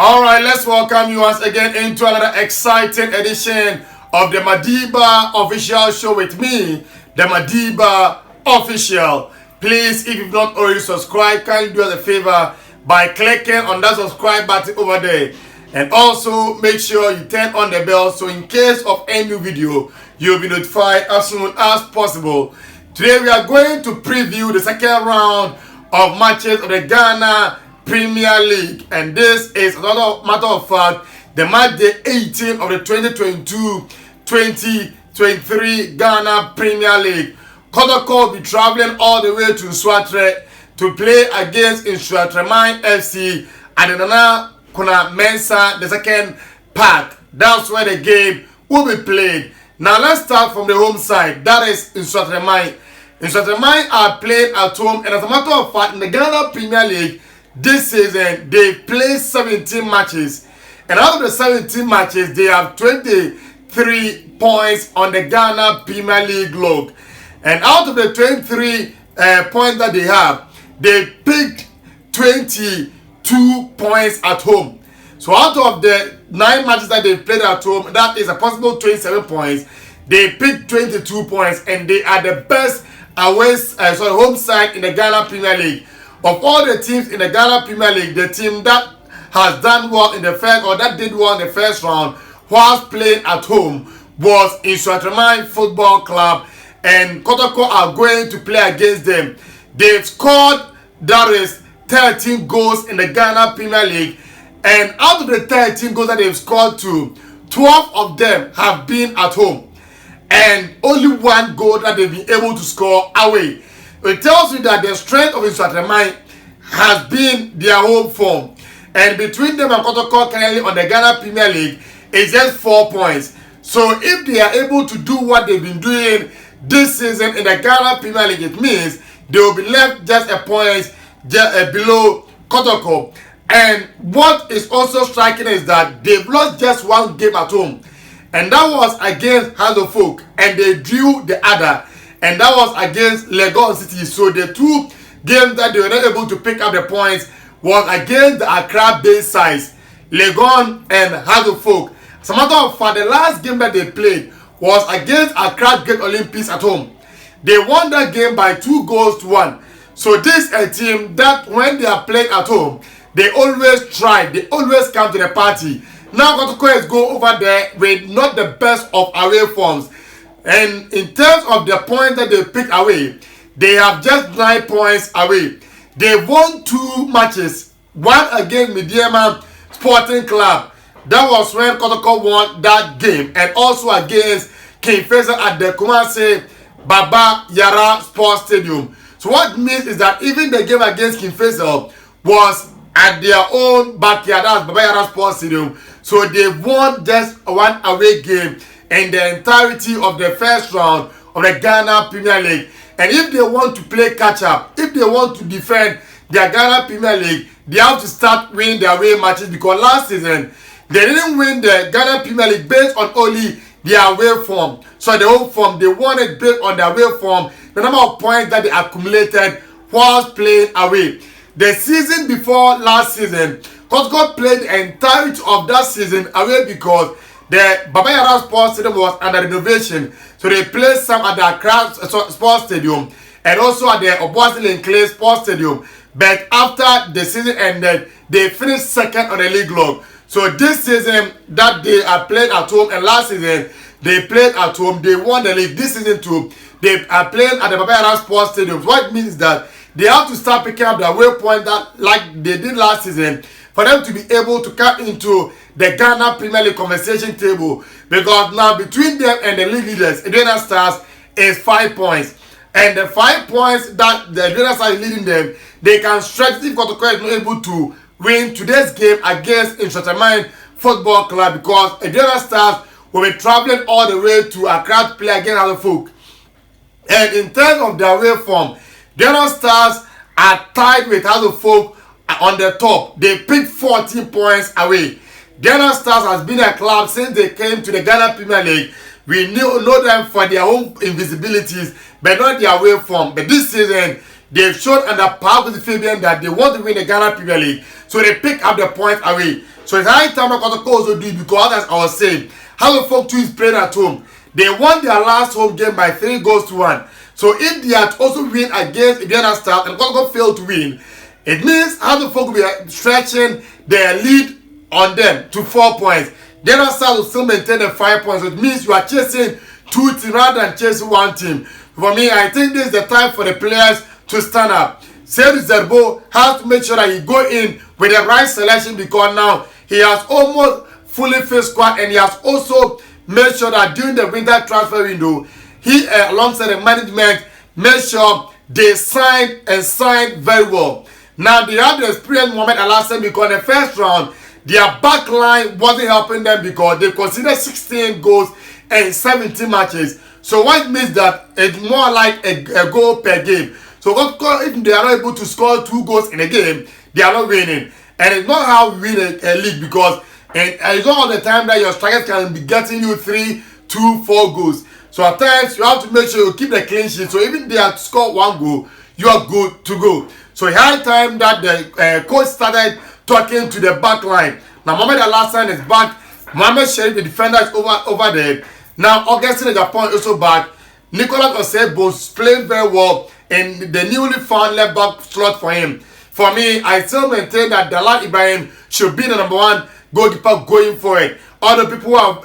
All right, let's welcome you once again into another exciting edition of the Madiba Official Show with me, the Madiba Official. Please, if you've not already subscribed, can you do us a favor by clicking on that subscribe button over there? And also make sure you turn on the bell so in case of any new video, you'll be notified as soon as possible. Today we are going to preview the second round of matches of the Ghana Premier League, and this is another matter of fact the match day 18 of the 2022-2023 Ghana Premier League. Kotoko will be traveling all the way to Nsoatreman to play against Nsoatreman FC and Nana Kuna Mensa the second part. That's where the game will be played. Now let's start from the home side, that is Nsoatreman. Nsoatreman are playing at home, and as a matter of fact in the Ghana Premier League this season, they played 17 matches. And out of the 17 matches, they have 23 points on the Ghana Premier League log. And out of the 23 points that they picked 22 points at home. So out of the 9 matches that they played at home, that is a possible 27 points. They picked 22 points, and they are the best home side in the Ghana Premier League. Of all the teams in the Ghana Premier League, the team that has done well in the first, or that did well in the first round whilst playing at home, was Nsoatreman Football Club, and Kotoko are going to play against them. They've scored, that is 13 goals in the Ghana Premier League, and out of the 13 goals that they've scored to, 12 of them have been at home, and only 1 goal that they've been able to score away. It tells you that the strength of Nsoatreman has been their home form. And between them and Kotoko currently on the Ghana Premier League is just 4 points. So if they are able to do what they've been doing this season in the Ghana Premier League, it means they will be left just a point below Kotoko. And what is also striking is that they've lost just 1 game at home. And that was against Folk, and they drew the other. And that was against Legon City. So the 2 games that they were not able to pick up the points was against the Accra-based sides, Legon and Folk. As a matter of fact, the last game that they played was against Accra Great Olympics at home. They won that game by 2-1. So this is a team that when they are playing at home, they always try, they always come to the party. Now Kotoko is go over there with not the best of away forms. And in terms of the points that they picked away, they have just 9 points away. They won 2 matches, one against Mediema Sporting Club. That was when Kotoko won that game, and also against King Faisal at the Kumasi Baba Yara Sports Stadium. So what it means is that even the game against King Faisal was at their own backyard, that's Baba Yara Sports Stadium. So they won just 1 away game in the entirety of the first round of the Ghana Premier League. And if they want to play catch up, if they want to defend their Ghana Premier League, they have to start winning their away matches, because last season they didn't win the Ghana Premier League based on only their away form. So the home form, they won it based on their away form, the number of points that they accumulated whilst playing away. The season before last season, Kotoko played the entirety of that season away because the Baba Yara Sports Stadium was under renovation. So they played some at the Accra Sports Stadium and also at the Obuasi Clay Sports Stadium. But after the season ended, they finished second on the league log. So this season that they are playing at home, and last season they played at home, they won the league. This season too, they are playing at the Baba Yara Sports Stadium. What it means is that they have to start picking up their way point that like they did last season for them to be able to come into the Ghana Premier League conversation table, because now between them and the league leaders, Adriana Stars, is 5 points. And the 5 points that the Adriana Stars is leading them, they can stretch if Kotoko is not able to win today's game against Nsoatreman Football Club, because Adriana Stars will be traveling all the way to Accra to play against Folk. And in terms of their away form, Adriana Stars are tied with Folk on the top. They picked 14 points away. Ghana Stars has been a club since they came to the Ghana Premier League. We know them for their own invisibilities, but not their away form. But this season, they've shown under power with Fabian that they want to win the Ghana Premier League. So they pick up the points away. So it's high time that Kotoko also do it, because as I was saying, Folk 2 is playing at home. They won their last home game by 3-1. So if they had also win against Indiana Stars and Kotoko failed to win, it means Folk will be stretching their lead on them to 4 points. Indiana Stars will still maintain the 5 points. So it means you are chasing 2 teams rather than chasing 1 team. For me, I think this is the time for the players to stand up. Seydou Zerbo has to make sure that he go in with the right selection, because now he has almost fully filled squad, and he has also made sure that during the winter transfer window, he alongside the management made sure they signed very well. Now they have the experienced Mohamed Alassane, because in the first round their back line wasn't helping them because they considered 16 goals in 17 matches. So what means that it's more like a goal per game. So if they are not able to score 2 goals in a game, they are not winning. And it's not how we win a league, because it's not all the time that your strikers can be getting you 3, 2, 4 goals. So at times you have to make sure you keep the clean sheet. So even if they have to score 1 goal, you are good to go. So it had time that the coach started talking to the back line. Now Mohamed Alassane is back. Mohamed Sherif, the defender, is over there. Now Augustine Japon also back. Nicolas Osebo is playing very well in the newly found left back slot for him. For me, I still maintain that Dalat Ibrahim should be the number 1 goalkeeper going for it. Other people who have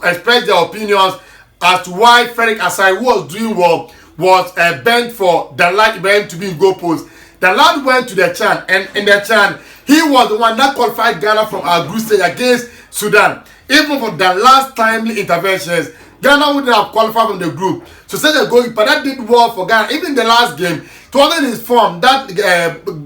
expressed their opinions as to why Frederick Asai, who was doing well, was bent for Dalat Ibrahim to be in goal post. Dalat went to the Chan, and in the Chan, he was the one that qualified Ghana from our group stage against Sudan. Even for the last timely interventions, Ghana wouldn't have qualified from the group. So such a goalkeeper that did well for Ghana. Even the last game, it wasn't his form that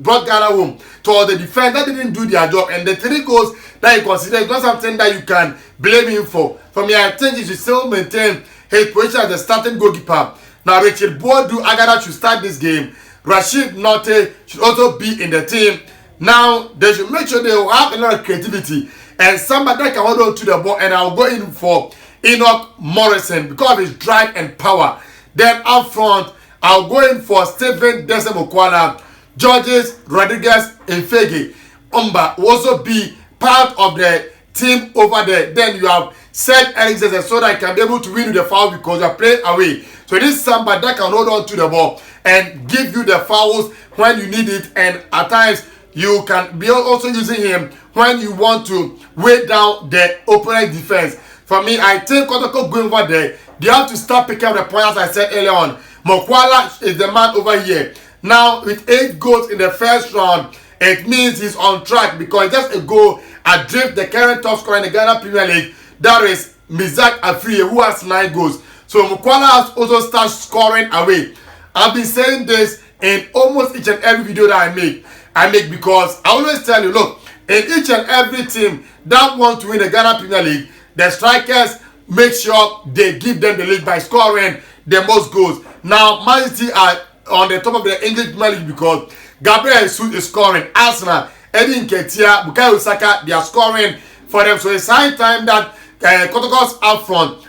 brought Ghana home. To the defense that didn't do their job, and the 3 goals that he considered is not something that you can blame him for. For me, I think he should still maintain his position as the starting goalkeeper. Now Richard Boadu Agada should start this game. Rashid Notte should also be in the team. Now they should make sure they will have a lot of creativity and somebody that can hold on to the ball, and I'll go in for Enoch Morrison because of his drive and power. Then up front, I'll go in for Stephen Desem-Okwala, Georges Rodriguez, and Fege Umba will also be part of the team over there. Then you have Seth Eriksen, so that I can be able to win with the foul because you are playing away. So this is somebody that can hold on to the ball and give you the fouls when you need it, and at times you can be also using him when you want to weigh down the opponent defense. For me, I think Kotoko going over there, they have to start picking up the points, as I said earlier on. Mokwala is the man over here. Now, with 8 goals in the first round, it means he's on track because just a goal adrift the current top scorer in the Ghana Premier League. That is Mizak Afriye, who has 9 goals. So Mokwala has also started scoring away. I've been saying this in almost each and every video that I make because I always tell you, look, in each and every team that wants to win the Ghana Premier League, the strikers make sure they give them the lead by scoring the most goals. Now, Man City are on the top of the English Premier League because Gabriel Jesus is scoring. Arsenal, Eddie Nketiah, Bukayo Saka, they are scoring for them. So it's high time that Kotoko's up front.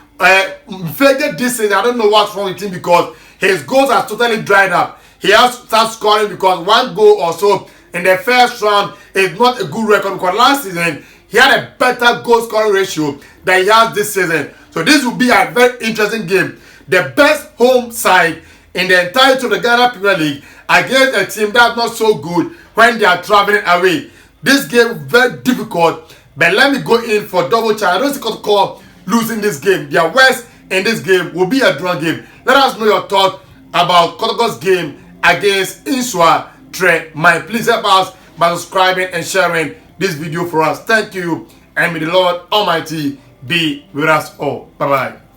Fede this season, I don't know what's wrong with him because his goals are totally dried up. He has to start scoring because 1 goal or so in the first round is not a good record because last season he had a better goal scoring ratio than he has this season. So this will be a very interesting game. The best home side in the entirety of the Ghana Premier League against a team that's not so good when they are traveling away. This game very difficult, but let me go in for double chance. I don't see Kotoko losing this game. Their worst in this game will be a draw game. Let us know your thoughts about Kotoko's game against Nsoatreman. Please help us by subscribing and sharing this video for us. Thank you, and may the Lord Almighty be with us all. Bye-bye.